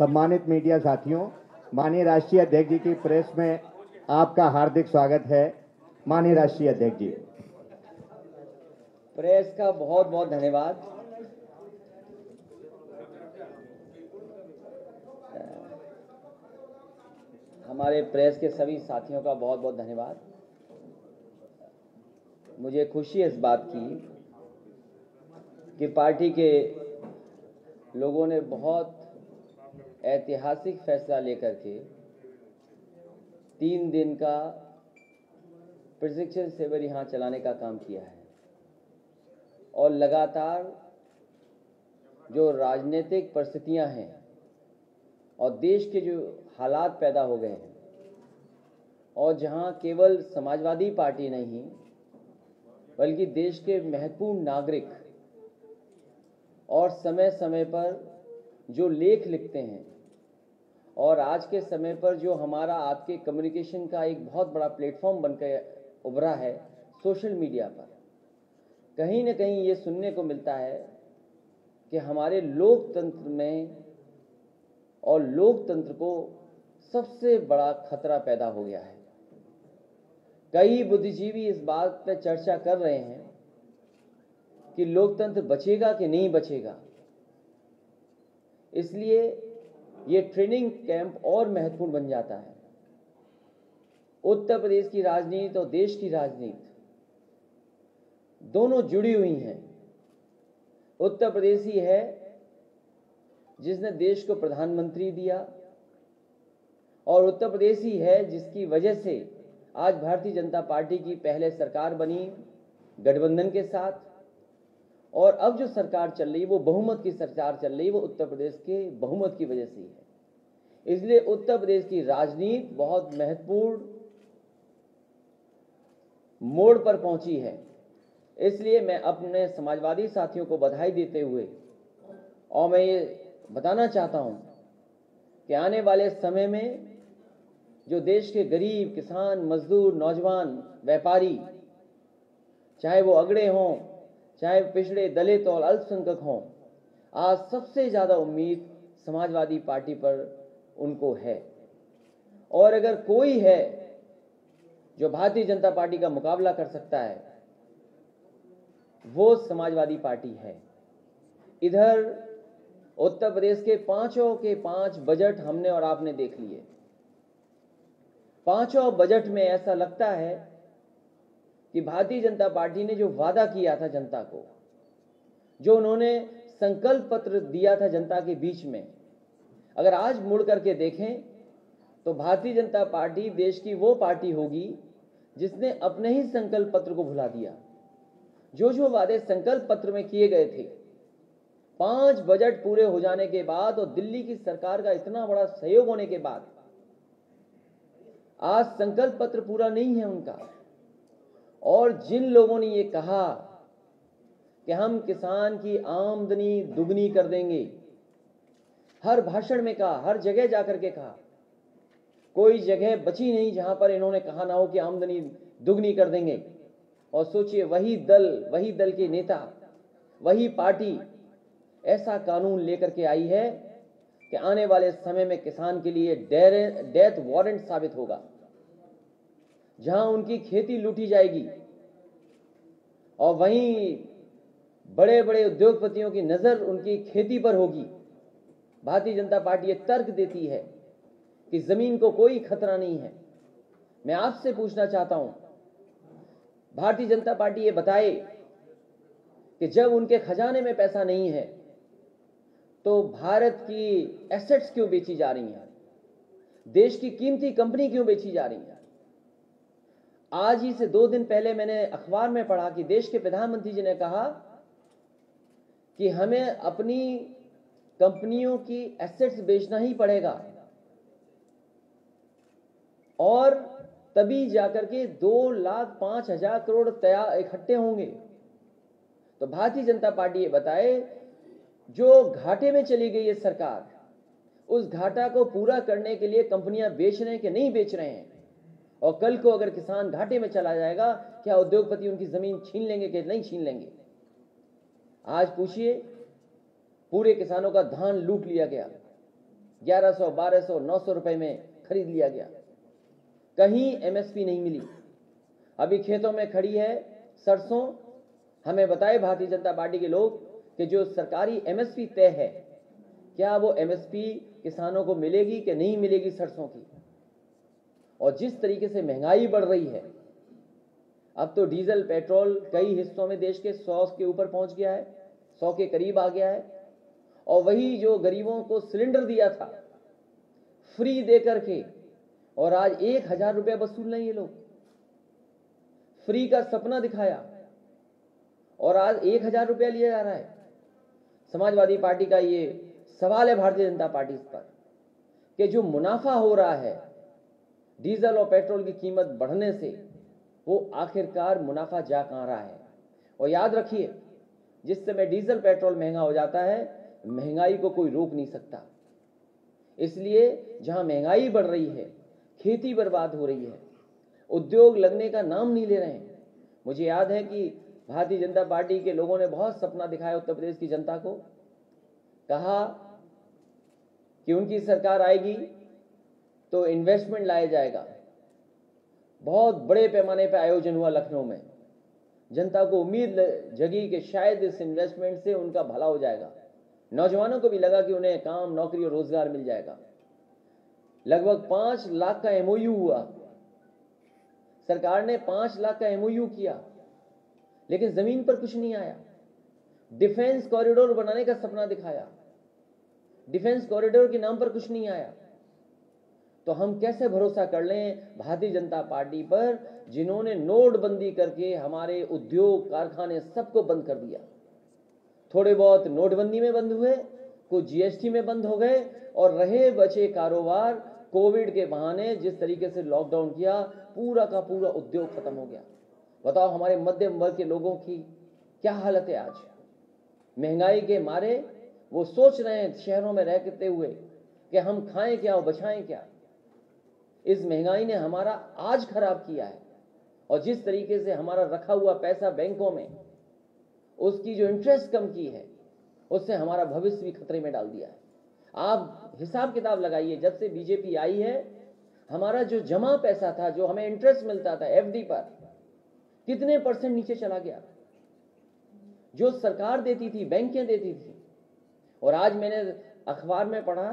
सम्मानित मीडिया साथियों, माननीय राष्ट्रीय अध्यक्ष जी की प्रेस में आपका हार्दिक स्वागत है। माननीय राष्ट्रीय अध्यक्ष जी, प्रेस का बहुत बहुत धन्यवाद। हमारे प्रेस के सभी साथियों का बहुत बहुत धन्यवाद। मुझे खुशी है इस बात की कि पार्टी के लोगों ने बहुत ऐतिहासिक फैसला लेकर के 3 दिन का प्रशिक्षण शिविर यहाँ चलाने का काम किया है और लगातार जो राजनीतिक परिस्थितियां हैं और देश के जो हालात पैदा हो गए हैं और जहां केवल समाजवादी पार्टी नहीं बल्कि देश के महत्वपूर्ण नागरिक और समय समय पर जो लेख लिखते हैं और आज के समय पर जो हमारा आपके कम्युनिकेशन का एक बहुत बड़ा प्लेटफॉर्म बनकर उभरा है सोशल मीडिया पर, कहीं न कहीं ये सुनने को मिलता है कि हमारे लोकतंत्र में और लोकतंत्र को सबसे बड़ा खतरा पैदा हो गया है। कई बुद्धिजीवी इस बात पर चर्चा कर रहे हैं कि लोकतंत्र बचेगा कि नहीं बचेगा। इसलिए ये ट्रेनिंग कैंप और महत्वपूर्ण बन जाता है। उत्तर प्रदेश की राजनीति और देश की राजनीति दोनों जुड़ी हुई हैं। उत्तर प्रदेश ही है जिसने देश को प्रधानमंत्री दिया और उत्तर प्रदेश ही है जिसकी वजह से आज भारतीय जनता पार्टी की पहले सरकार बनी गठबंधन के साथ, और अब जो सरकार चल रही है वो बहुमत की सरकार चल रही है, वो उत्तर प्रदेश के बहुमत की वजह से ही है। इसलिए उत्तर प्रदेश की राजनीति बहुत महत्वपूर्ण मोड़ पर पहुंची है। इसलिए मैं अपने समाजवादी साथियों को बधाई देते हुए और मैं ये बताना चाहता हूं कि आने वाले समय में जो देश के गरीब, किसान, मजदूर, नौजवान, व्यापारी, चाहे वो अगड़े हों, चाहे पिछड़े, दलित और अल्पसंख्यक हों, आज सबसे ज्यादा उम्मीद समाजवादी पार्टी पर उनको है। और अगर कोई है जो भारतीय जनता पार्टी का मुकाबला कर सकता है वो समाजवादी पार्टी है। इधर उत्तर प्रदेश के पांचों के 5 बजट हमने और आपने देख लिए। पांचों बजट में ऐसा लगता है कि भारतीय जनता पार्टी ने जो वादा किया था जनता को, जो उन्होंने संकल्प पत्र दिया था जनता के बीच में, अगर आज मुड़ करके देखें तो भारतीय जनता पार्टी देश की वो पार्टी होगी जिसने अपने ही संकल्प पत्र को भुला दिया। जो जो वादे संकल्प पत्र में किए गए थे, 5 बजट पूरे हो जाने के बाद और दिल्ली की सरकार का इतना बड़ा सहयोग होने के बाद आज संकल्प पत्र पूरा नहीं है उनका। और जिन लोगों ने ये कहा कि हम किसान की आमदनी दुगनी कर देंगे, हर भाषण में कहा, हर जगह जाकर के कहा, कोई जगह बची नहीं जहां पर इन्होंने कहा ना हो कि आमदनी दुगनी कर देंगे। और सोचिए वही दल के नेता, वही पार्टी ऐसा कानून लेकर के आई है कि आने वाले समय में किसान के लिए डेथ वारंट साबित होगा, जहां उनकी खेती लूटी जाएगी और वहीं बड़े बड़े उद्योगपतियों की नजर उनकी खेती पर होगी। भारतीय जनता पार्टी ये तर्क देती है कि जमीन को कोई खतरा नहीं है। मैं आपसे पूछना चाहता हूं, भारतीय जनता पार्टी ये बताए कि जब उनके खजाने में पैसा नहीं है तो भारत की एसेट्स क्यों बेची जा रही हैं, देश की कीमती कंपनी क्यों बेची जा रही है। आज ही से 2 दिन पहले मैंने अखबार में पढ़ा कि देश के प्रधानमंत्री जी ने कहा कि हमें अपनी कंपनियों की एसेट्स बेचना ही पड़ेगा और तभी जाकर के 2,05,000 करोड़ तैयार इकट्ठे होंगे। तो भारतीय जनता पार्टी ये बताए, जो घाटे में चली गई है सरकार, उस घाटा को पूरा करने के लिए कंपनियां बेच रहे हैं कि नहीं बेच रहे हैं। और कल को अगर किसान घाटे में चला जाएगा, क्या उद्योगपति उनकी जमीन छीन लेंगे कि नहीं छीन लेंगे। आज पूछिए, पूरे किसानों का धान लूट लिया गया, 1100, 1200, 900 रुपए में खरीद लिया गया। कहीं एमएसपी नहीं मिली। अभी खेतों में खड़ी है सरसों। हमें बताए भारतीय जनता पार्टी के लोग कि जो सरकारी एमएसपी तय है, क्या वो एमएसपी किसानों को मिलेगी कि नहीं मिलेगी सरसों की। और जिस तरीके से महंगाई बढ़ रही है, अब तो डीजल पेट्रोल कई हिस्सों में देश के 100 के ऊपर पहुंच गया है, 100 के करीब आ गया है। और वही जो गरीबों को सिलेंडर दिया था फ्री दे करके, और आज 1000 रुपया वसूल रहे हैं ये लोग। फ्री का सपना दिखाया और आज 1000 रुपया लिया जा रहा है। समाजवादी पार्टी का ये सवाल है भारतीय जनता पार्टी पर कि जो मुनाफा हो रहा है डीजल और पेट्रोल की कीमत बढ़ने से, वो आखिरकार मुनाफा जा कहां रहा है। और याद रखिए, जिस समय डीजल पेट्रोल महंगा हो जाता है, महंगाई को कोई रोक नहीं सकता। इसलिए जहां महंगाई बढ़ रही है, खेती बर्बाद हो रही है, उद्योग लगने का नाम नहीं ले रहे हैं। मुझे याद है कि भारतीय जनता पार्टी के लोगों ने बहुत सपना दिखाया उत्तर प्रदेश की जनता को। कहा कि उनकी सरकार आएगी तो इन्वेस्टमेंट लाया जाएगा। बहुत बड़े पैमाने पर आयोजन हुआ लखनऊ में। जनता को उम्मीद जगी कि शायद इस इन्वेस्टमेंट से उनका भला हो जाएगा। नौजवानों को भी लगा कि उन्हें काम, नौकरी और रोजगार मिल जाएगा। लगभग 5 लाख का एमओयू हुआ। सरकार ने 5 लाख का एमओयू किया, लेकिन जमीन पर कुछ नहीं आया। डिफेंस कॉरिडोर बनाने का सपना दिखाया, डिफेंस कॉरिडोर के नाम पर कुछ नहीं आया। तो हम कैसे भरोसा कर लें भारतीय जनता पार्टी पर, जिन्होंने नोटबंदी करके हमारे उद्योग, कारखाने सबको बंद कर दिया। थोड़े बहुत नोटबंदी में बंद हुए, कुछ जीएसटी में बंद हो गए, और रहे बचे कारोबार कोविड के बहाने जिस तरीके से लॉकडाउन किया, पूरा का पूरा उद्योग खत्म हो गया। बताओ हमारे मध्यम वर्ग के लोगों की क्या हालत है आज। महंगाई के मारे वो सोच रहे हैं शहरों में रहते हुए कि हम खाएं क्या और बचाएं क्या। इस महंगाई ने हमारा आज खराब किया है, और जिस तरीके से हमारा रखा हुआ पैसा बैंकों में, उसकी जो इंटरेस्ट कम की है, उससे हमारा भविष्य भी खतरे में डाल दिया है। आप हिसाब किताब लगाइए, जब से बीजेपी आई है, हमारा जो जमा पैसा था, जो हमें इंटरेस्ट मिलता था एफडी पर, कितने परसेंट नीचे चला गया। जो सरकार देती थी, बैंकें देती थी। और आज मैंने अखबार में पढ़ा,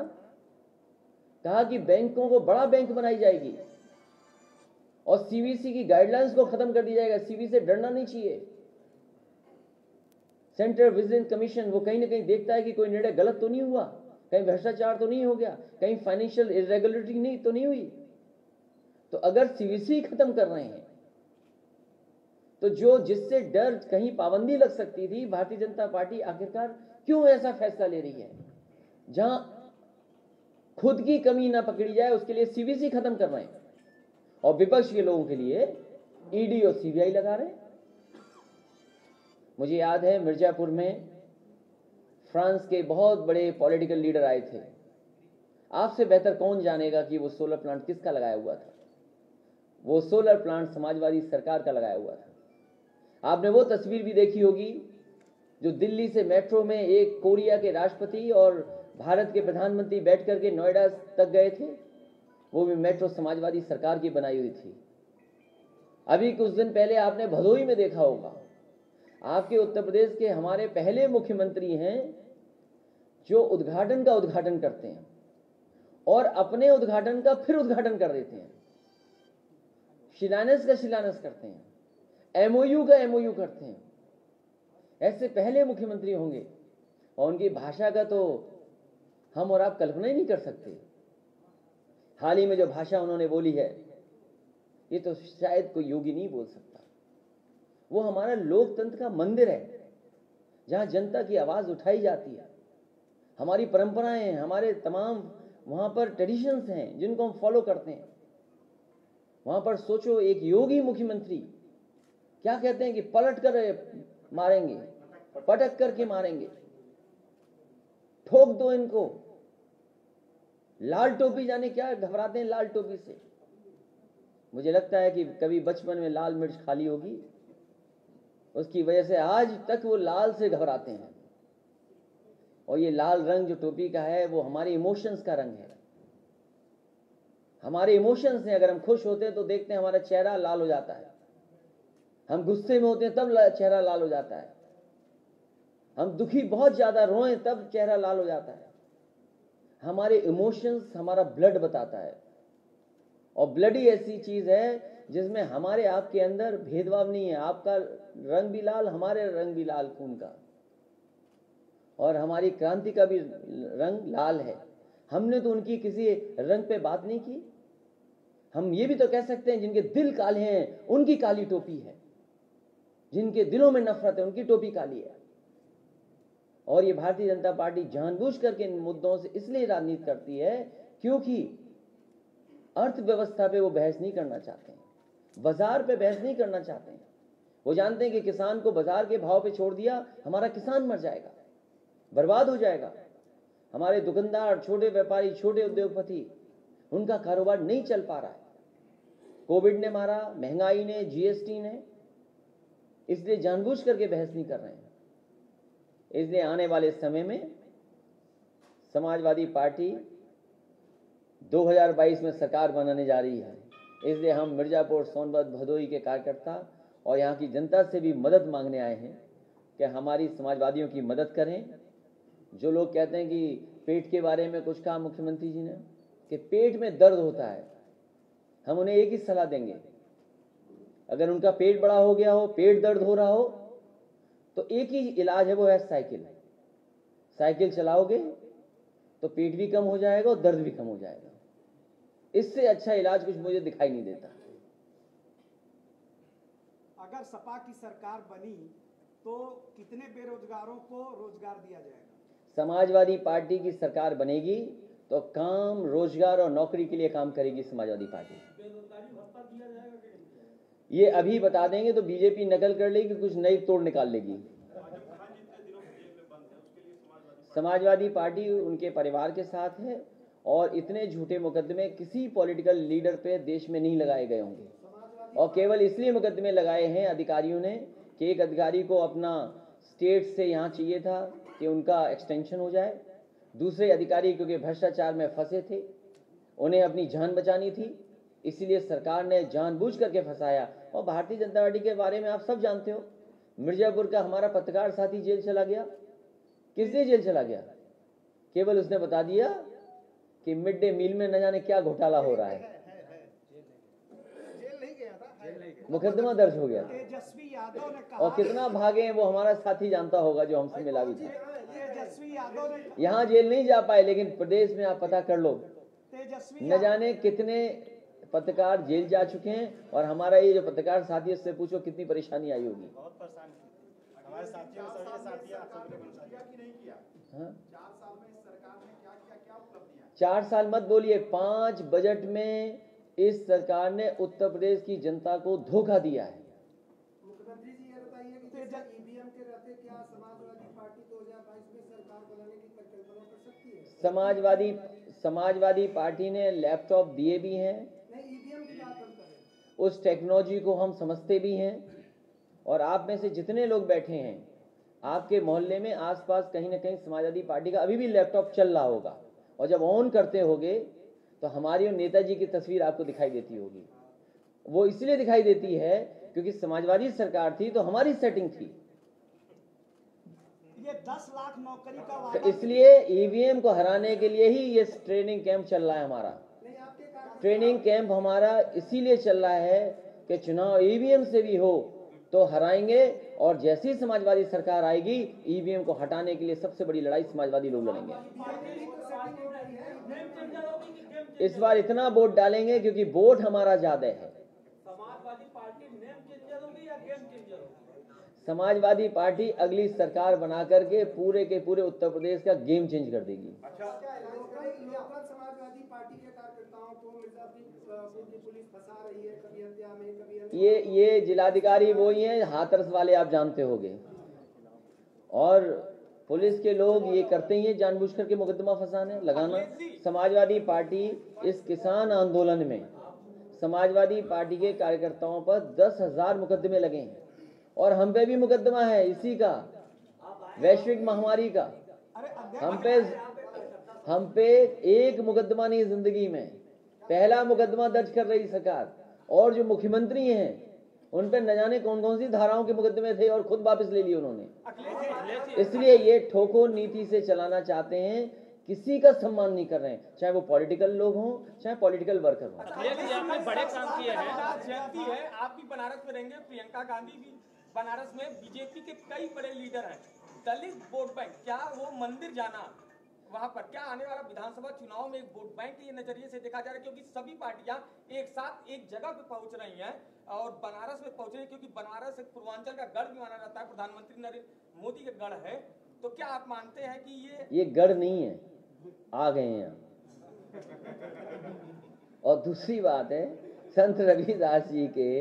कहा कि बैंकों को बड़ा बैंक बनाई जाएगी और सीवीसी की गाइडलाइंस को खत्म कर दिया जाएगा। सीवीसी से डरना नहीं चाहिए। सेंट्रल विजिलेंस कमीशन वो कहीं ना कहीं देखता है कि कोई निर्णय गलत तो नहीं हुआ, कहीं भ्रष्टाचार तो नहीं हो गया, कहीं फाइनेंशियल इरेगुलरिटी नहीं तो नहीं हुई। तो अगर सीवीसी खत्म कर रहे हैं, तो जो जिससे डर कहीं पाबंदी लग सकती थी, भारतीय जनता पार्टी आखिरकार क्यों ऐसा फैसला ले रही है। जहां खुद की कमी ना पकड़ी जाए, उसके लिए सीवीसी खत्म कर रहे हैं, और विपक्ष के लोगों के लिए ईडी और सीबीआई लगा रहे हैं। मुझे याद है मिर्जापुर में फ्रांस के बहुत बड़े पॉलिटिकल लीडर आए थे। आपसे बेहतर कौन जानेगा कि वो सोलर प्लांट किसका लगाया हुआ था। वो सोलर प्लांट समाजवादी सरकार का लगाया हुआ था। आपने वो तस्वीर भी देखी होगी जो दिल्ली से मेट्रो में एक कोरिया के राष्ट्रपति और भारत के प्रधानमंत्री बैठ करके नोएडा तक गए थे। वो भी मेट्रो समाजवादी सरकार की बनाई हुई थी। अभी कुछ दिन पहले आपने भदोही में देखा होगा, आपके उत्तर प्रदेश के हमारे पहले मुख्यमंत्री हैं जो उद्घाटन का उद्घाटन करते हैं और अपने उद्घाटन का फिर उद्घाटन कर देते हैं, शिलान्यास का शिलान्यास करते हैं, एमओयू का एमओयू करते हैं। ऐसे पहले मुख्यमंत्री होंगे, और उनकी भाषा का तो हम और आप कल्पना ही नहीं कर सकते। हाल ही में जो भाषा उन्होंने बोली है, ये तो शायद कोई योगी नहीं बोल सकता। वो हमारा लोकतंत्र का मंदिर है, जहां जनता की आवाज उठाई जाती है। हमारी परंपराएं हैं, हमारे तमाम वहां पर ट्रेडिशंस हैं जिनको हम फॉलो करते हैं। वहां पर सोचो, एक योगी मुख्यमंत्री क्या कहते हैं कि पलट कर मारेंगे, पटक करके मारेंगे, ठोक दो इनको। लाल टोपी, जाने क्या घबराते हैं लाल टोपी से। मुझे लगता है कि कभी बचपन में लाल मिर्च खाली होगी, उसकी वजह से आज तक वो लाल से घबराते हैं। और ये लाल रंग जो टोपी का है वो हमारे इमोशंस का रंग है। हमारे इमोशंस हैं, अगर हम खुश होते हैं तो देखते हैं हमारा चेहरा लाल हो जाता है, हम गुस्से में होते हैं तब चेहरा लाल हो जाता है, हम दुखी बहुत ज्यादा रोएं तब चेहरा लाल हो जाता है। हमारे इमोशंस हमारा ब्लड बताता है, और ब्लड ही ऐसी चीज है जिसमें हमारे आपके अंदर भेदभाव नहीं है। आपका रंग भी लाल, हमारे रंग भी लाल खून का, और हमारी क्रांति का भी रंग लाल है। हमने तो उनकी किसी रंग पे बात नहीं की। हम ये भी तो कह सकते हैं जिनके दिल काले हैं उनकी काली टोपी है, जिनके दिलों में नफरत है उनकी टोपी काली है। और ये भारतीय जनता पार्टी जानबूझ करके इन मुद्दों से इसलिए राजनीति करती है क्योंकि अर्थव्यवस्था पे वो बहस नहीं करना चाहते हैं, बाजार पे बहस नहीं करना चाहते हैं। वो जानते हैं कि किसान को बाजार के भाव पे छोड़ दिया, हमारा किसान मर जाएगा, बर्बाद हो जाएगा। हमारे दुकानदार, छोटे व्यापारी, छोटे उद्योगपति, उनका कारोबार नहीं चल पा रहा है। कोविड ने मारा, महंगाई ने, जीएसटी ने, इसलिए जानबूझ करके बहस नहीं कर रहे हैं। इसलिए आने वाले समय में समाजवादी पार्टी 2022 में सरकार बनाने जा रही है। इसलिए हम मिर्जापुर, सोनभद्र, भदोही के कार्यकर्ता और यहाँ की जनता से भी मदद मांगने आए हैं कि हमारी समाजवादियों की मदद करें। जो लोग कहते हैं कि पेट के बारे में कुछ कहा मुख्यमंत्री जी ने कि पेट में दर्द होता है, हम उन्हें एक ही सलाह देंगे, अगर उनका पेट बड़ा हो गया हो, पेट दर्द हो रहा हो, तो एक ही इलाज है, वो है साइकिल। साइकिल चलाओगे तो पेट भी कम हो जाएगा और दर्द भी कम हो जाएगा। इससे अच्छा इलाज कुछ मुझे दिखाई नहीं देता। अगर सपा की सरकार बनी तो कितने बेरोजगारों को रोजगार दिया जाएगा? समाजवादी पार्टी की सरकार बनेगी तो काम, रोजगार और नौकरी के लिए काम करेगी समाजवादी पार्टी। ये अभी बता देंगे तो बीजेपी नकल कर लेगी, कुछ नई तोड़ निकाल लेगी। समाजवादी पार्टी उनके परिवार के साथ है, और इतने झूठे मुकदमे किसी पॉलिटिकल लीडर पे देश में नहीं लगाए गए होंगे। और केवल इसलिए मुकदमे लगाए हैं अधिकारियों ने कि एक अधिकारी को अपना स्टेट से यहाँ चाहिए था कि उनका एक्सटेंशन हो जाए, दूसरे अधिकारी क्योंकि भ्रष्टाचार में फंसे थे, उन्हें अपनी जान बचानी थी, इसलिए सरकार ने जानबूझ करके फंसाया। और भारतीय जनता पार्टी के बारे में आप सब जानते हो, मिर्जापुर का हमारा पत्रकार साथी जेल चला गया। किस लिए जेल चला गया? केवल उसने बता दिया कि मिड डे मील में न जाने क्या घोटाला हो रहा है, मुकदमा दर्ज हो गया। तेजस्वी यादव ने कहा, और कितना भागे हैं वो हमारा साथी जानता होगा जो हमसे मिला भी था। तेजस्वी यादव ने, यहाँ जेल नहीं जा पाए, लेकिन प्रदेश में आप पता कर लो, तेजस्वी न जाने कितने पत्रकार जेल जा चुके हैं। और हमारा ये जो पत्रकार साथी, उससे पूछो कितनी परेशानी आई होगी। बहुत परेशानी हमारे साथियों ने सभी साथियां हाँ? 4 साल में इस सरकार ने क्या किया, क्या उपलब्धियां? 4 साल मत बोलिए, 5 बजट में इस सरकार ने उत्तर प्रदेश की जनता को धोखा दिया है। मुख्यमंत्री जी ये बताइए कि ईवीएम के रहते क्या समाजवादी पार्टी 2022 में सरकार बनाने की परिकल्पना कर सकती है? समाजवादी पार्टी ने लैपटॉप दिए भी हैं। नहीं, ईवीएम की बात हम करें। उस टेक्नोलॉजी को हम समझते भी हैं। और आप में से जितने लोग बैठे हैं, आपके मोहल्ले में आसपास कहीं ना कहीं समाजवादी पार्टी का अभी भी लैपटॉप चल रहा होगा, और जब ऑन करते होगे तो हमारी और नेताजी की तस्वीर आपको दिखाई देती होगी। वो इसलिए दिखाई देती है क्योंकि समाजवादी सरकार थी तो हमारी सेटिंग थी। ये 10 लाख नौकरी का तो वादा, इसलिए ईवीएम को हराने के लिए ही ये ट्रेनिंग कैंप चल रहा है हमारा। नहीं आपके कार्य ट्रेनिंग कैंप हमारा इसीलिए चल रहा है कि चुनाव ईवीएम से भी हो तो हराएंगे, और जैसी समाजवादी सरकार आएगी ईवीएम को हटाने के लिए सबसे बड़ी लड़ाई समाजवादी लोग लड़ेंगे। इस बार इतना वोट डालेंगे क्योंकि वोट हमारा ज्यादा है। समाजवादी पार्टी नेम चेंजर होगी या गेम चेंजर होगी? समाजवादी पार्टी अगली सरकार बना करके पूरे के पूरे उत्तर प्रदेश का गेम चेंज कर देगी। लोकल समाजवादी पार्टी के कार्यकर्ताओं को मिर्जापुर की पुलिस फंसा रही है, कभी हत्या में, कभी ये जिलाधिकारी वही हैं, हाथरस वाले, आप जानते होंगे। और पुलिस के लोग ये करते ही हैं जानबूझ करके मुकदमा फंसाने लगाना। समाजवादी पार्टी इस किसान आंदोलन में समाजवादी पार्टी के कार्यकर्ताओं पर 10,000 मुकदमे लगे हैं, और हम पे भी मुकदमा है इसी का, वैश्विक महामारी का। अरे हम पे एक मुकदमा नहीं जिंदगी में, पहला मुकदमा दर्ज कर रही सरकार। और जो मुख्यमंत्री हैं उन पर न जाने कौन कौन सी धाराओं के मुकदमे थे और खुद वापस ले लिए उन्होंने। इसलिए ये ठोको नीति से चलाना चाहते हैं, किसी का सम्मान नहीं कर रहे हैं, चाहे वो पॉलिटिकल लोग हों चाहे पॉलिटिकल वर्कर हों। आपने बड़े काम किए हैं, जयंती है, आप भी बनारस में रहेंगे, प्रियंका गांधी भी बनारस में, बीजेपी के कई बड़े लीडर हैं। दलित वोट बैंक, क्या वो मंदिर जाना वहां पर क्या आने वाला विधानसभा चुनाव में एक वोट बैंक के नजरिए से देखा जा रहा है, क्योंकि सभी पार्टियां एक साथ एक जगह पे पहुंच रही हैं और बनारस में पहुंच रही है, क्योंकि बनारस एक पूर्वांचल का गढ़ भी माना जाता है, प्रधानमंत्री नरेंद्र मोदी का गढ़ है। तो क्या आप मानते हैं कि ये गढ़ नहीं है, आ गए हैं। और दूसरी बात है, संत रविदास जी के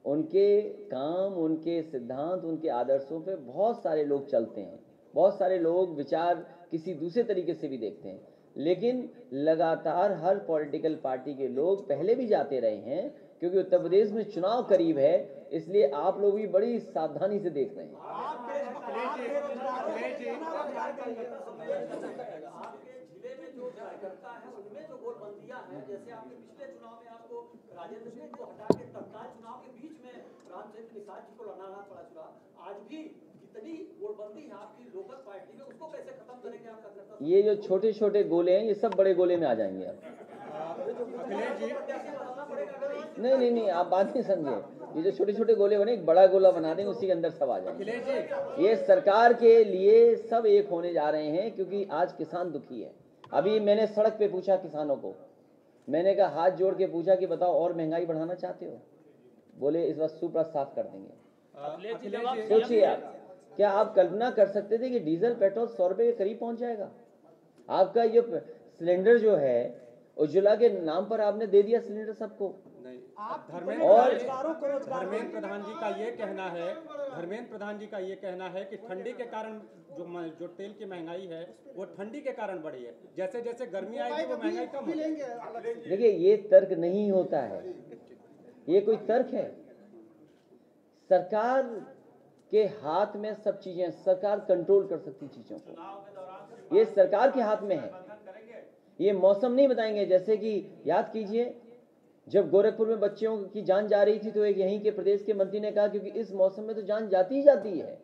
उनके काम, उनके सिद्धांत, उनके आदर्शों पे बहुत सारे लोग चलते हैं, बहुत सारे लोग विचार किसी दूसरे तरीके से भी देखते हैं, लेकिन लगातार हर पॉलिटिकल पार्टी के लोग पहले भी जाते रहे हैं, क्योंकि उत्तर प्रदेश में चुनाव करीब है, इसलिए आप लोग भी बड़ी सावधानी से देख रहे हैं। जिले में जो कार्यकर्ता है उनमें जो गोलबंदियां हैं, जैसे आपने पिछले चुनाव में आपको राजेंद्र सिंह को हटा के तत्काल चुनाव के बीच में रामचंद्र निषाद जी को लड़ना पड़ा चुनाव, आज भी कितनी गोलबंदी है आपकी लोकल पार्टी में, उसको कैसे खत्म करेंगे आप? ये जो छोटे छोटे गोले हैं, ये सब बड़े गोले में आ जाएंगे अब। नहीं, आप बात नहीं समझे। ये जो छोटे छोटे गोले बने, एक बड़ा गोला बना देंगे, उसी के अंदर सब आ जाएंगे। ये सरकार के लिए सब एक होने जा रहे हैं, क्योंकि आज किसान दुखी है। अभी मैंने सड़क पे पूछा किसानों को, मैंने कहा हाथ जोड़ के पूछा कि बताओ और महंगाई बढ़ाना चाहते हो? बोले इस बार सुपड़ा साफ कर देंगे। सोचिए आप, क्या आप कल्पना कर सकते थे कि डीजल पेट्रोल 100 रुपए के करीब पहुंच जाएगा? आपका ये सिलेंडर जो है उज्ज्वला के नाम पर आपने दे दिया सिलेंडर सबको। धर्मेंद्र प्रधान जी का ये कहना है कि ठंडी के कारण जो तेल की महंगाई है वो ठंडी के कारण बढ़ी है, जैसे जैसे गर्मी आएगी वो महंगाई कम होगी। देखिए, ये तर्क नहीं होता है, ये कोई तर्क है? सरकार के हाथ में सब चीजें, सरकार कंट्रोल कर सकती चीजों को, ये सरकार के हाथ में है। ये मौसम नहीं बताएंगे। जैसे कि याद कीजिए, जब गोरखपुर में बच्चियों की जान जा रही थी तो एक यहीं के प्रदेश के मंत्री ने कहा क्योंकि इस मौसम में तो जान जाती ही जाती है।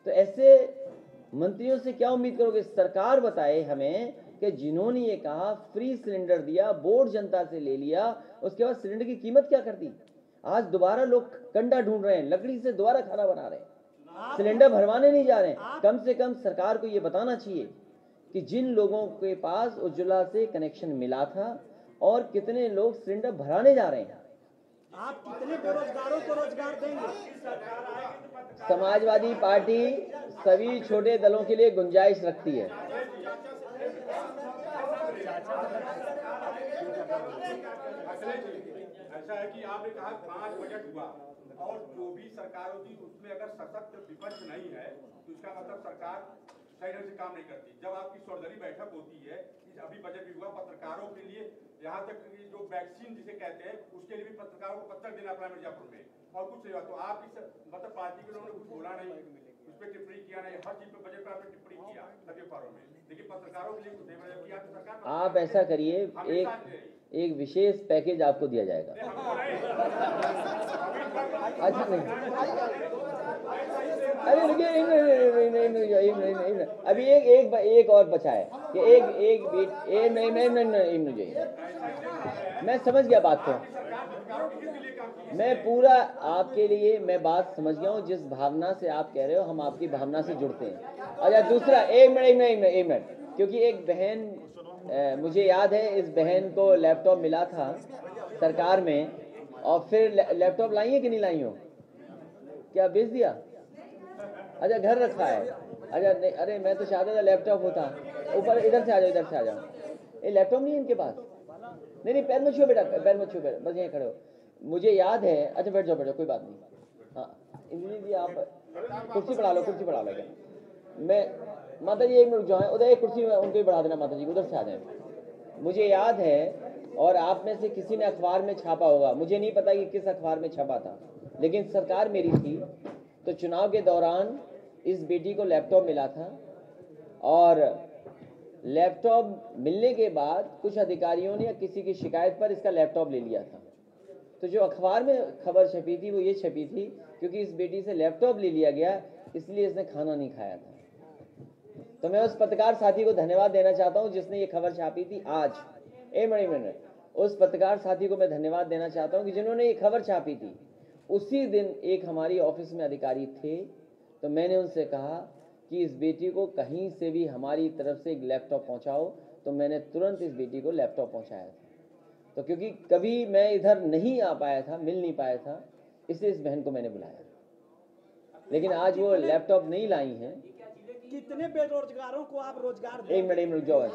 तो ऐसे मंत्रियों से क्या उम्मीद करोगे? सरकार बताए हमें कि जिन्होंने ये कहा फ्री सिलेंडर दिया, बोर्ड जनता से ले लिया, उसके बाद सिलेंडर की कीमत क्या कर दी? आज दोबारा लोग कंडा ढूंढ रहे हैं, लकड़ी से दोबारा खाना बना रहे हैं, सिलेंडर भरवाने नहीं जा रहे हैं। कम से कम सरकार को ये बताना चाहिए कि जिन लोगों के पास उज्ज्वला से कनेक्शन मिला था और कितने लोग सिलेंडर भराने जा रहे हैं। आप कितने बेरोजगारों को रोजगार देंगे? समाजवादी पार्टी सभी छोटे दलों के लिए गुंजाइश रखती है। ऐसा है कि आपने कहा 5 बजट हुआ और जो भी सरकार होती उसमें अगर सशक्त विपक्ष नहीं है तो इसका मतलब सरकार सही ढंग से काम नहीं करती। जब आपकी सर्वदलीय बैठक होती है, अभी बजट भी हुआ, पत्रकारों के लिए यहाँ तक जो वैक्सीन जिसे कहते हैं उसके लिए भी पत्रकारों को पत्र देना पड़ा मिर्जापुर में, और कुछ नहीं हुआ। तो आप इस मतलब पार्टी के लोगों ने कुछ बोला नहीं, उस पर टिप्पणी किया नहीं, हर चीज पे बजट पर आपने टिप्पणी किया सभी अखबारों में, लेकिन पत्रकारों के लिए कुछ नहीं किया। सरकार आप ऐसा करिए, एक विशेष पैकेज आपको दिया जाएगा। अच्छा नहीं, अरे नहीं, अभी एक और बचा है कि एक बीट नहीं, मैं समझ गया बात को, मैं पूरा आपके लिए मैं बात समझ गया हूँ। जिस भावना से आप कह रहे हो हम आपकी भावना से जुड़ते हैं। अच्छा दूसरा, एक मिनट, क्योंकि एक बहन मुझे याद है, इस बहन को लैपटॉप मिला था सरकार में, और फिर लैपटॉप लाई है कि नहीं लाई हो? क्या बेच दिया? अच्छा घर रखा है? अच्छा नहीं, अरे मैं तो चाहता था लैपटॉप होता। ऊपर इधर से आ जाओ। ये लैपटॉप नहीं है इनके पास? नहीं पैर में छुओ बेटा, पैर में छुओ, बस यहीं खड़े हो। मुझे याद है, अच्छा बैठ जाओ, कोई बात नहीं। हाँ इंजीनियर जी आप कुर्सी बढ़ा लो क्या? मैं माता जी 1 मिनट जो है उधर एक कुर्सी में उनको ही बढ़ा देना, माता जी उधर से आ जाए। मुझे याद है, और आप में से किसी ने अखबार में छापा होगा, मुझे नहीं पता कि किस अखबार में छपा था, लेकिन सरकार मेरी थी तो चुनाव के दौरान इस बेटी को लैपटॉप मिला था और लैपटॉप मिलने के बाद कुछ अधिकारियों ने या किसी की शिकायत पर इसका लैपटॉप ले लिया था। तो जो अखबार में खबर छपी थी वो ये छपी थी क्योंकि इस बेटी से लैपटॉप ले लिया गया इसलिए इसने खाना नहीं खाया था। तो मैं उस पत्रकार साथी को धन्यवाद देना चाहता हूं जिसने ये खबर छापी थी आज। उस पत्रकार साथी को मैं धन्यवाद देना चाहता हूं कि जिन्होंने ये खबर छापी थी उसी दिन एक हमारी ऑफिस में अधिकारी थे। तो मैंने उनसे कहा कि इस बेटी को कहीं से भी हमारी तरफ से एक लैपटॉप पहुंचाओ, तो मैंने तुरंत इस बेटी को लैपटॉप पहुंचाया था। तो क्योंकि कभी मैं इधर नहीं आ पाया था, मिल नहीं पाया था, इसलिए इस बहन को मैंने बुलाया। लेकिन आज वो लैपटॉप नहीं लाई हैं। कितने बेरोजगारों को आप रोजगार एक मिनट रुक जाओ।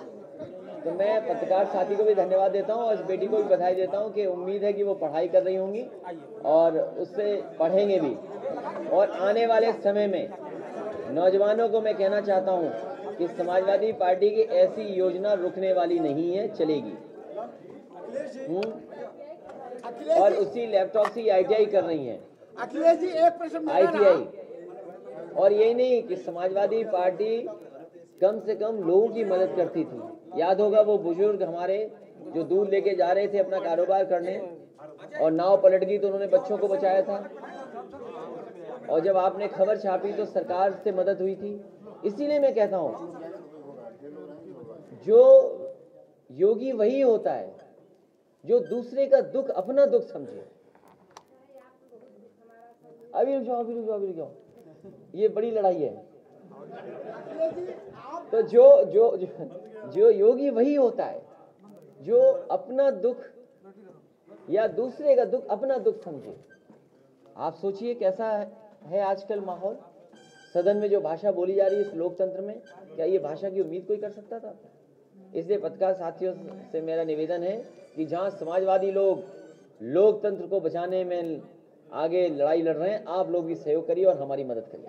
तो मैं पत्रकार साथी को भी धन्यवाद देता हूँ और इस बेटी को भी बधाई देता हूँ कि उम्मीद है कि वो पढ़ाई कर रही होंगी और उससे पढ़ेंगे भी। और आने वाले समय में नौजवानों को मैं कहना चाहता हूँ कि समाजवादी पार्टी की ऐसी योजना रुकने वाली नहीं है, चलेगी। और उसी लैपटॉप से ITI कर रही हैं। अखिलेश जी एक प्रश्न ITI। और यही नहीं कि समाजवादी पार्टी कम से कम लोगों की मदद करती थी। याद होगा वो बुजुर्ग हमारे जो दूध लेके जा रहे थे अपना कारोबार करने और नाव पलट गई तो उन्होंने बच्चों को बचाया था। और जब आपने खबर छापी तो सरकार से मदद हुई थी। इसीलिए मैं कहता हूं जो योगी वही होता है जो दूसरे का दुख अपना दुख समझे। अभी रुक जाओ, ये बड़ी लड़ाई है। तो जो योगी वही होता है जो अपना दुख या दूसरे का दुख अपना दुख समझे। आप सोचिए कैसा है आजकल माहौल। सदन में जो भाषा बोली जा रही है इस लोकतंत्र में, क्या ये भाषा की उम्मीद कोई कर सकता था? इसलिए पत्रकार साथियों से मेरा निवेदन है कि जहां समाजवादी लोग लोकतंत्र को बचाने में आगे लड़ाई लड़ रहे हैं, आप लोग भी सहयोग करिए और हमारी मदद करिए।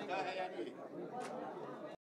क्या है यानी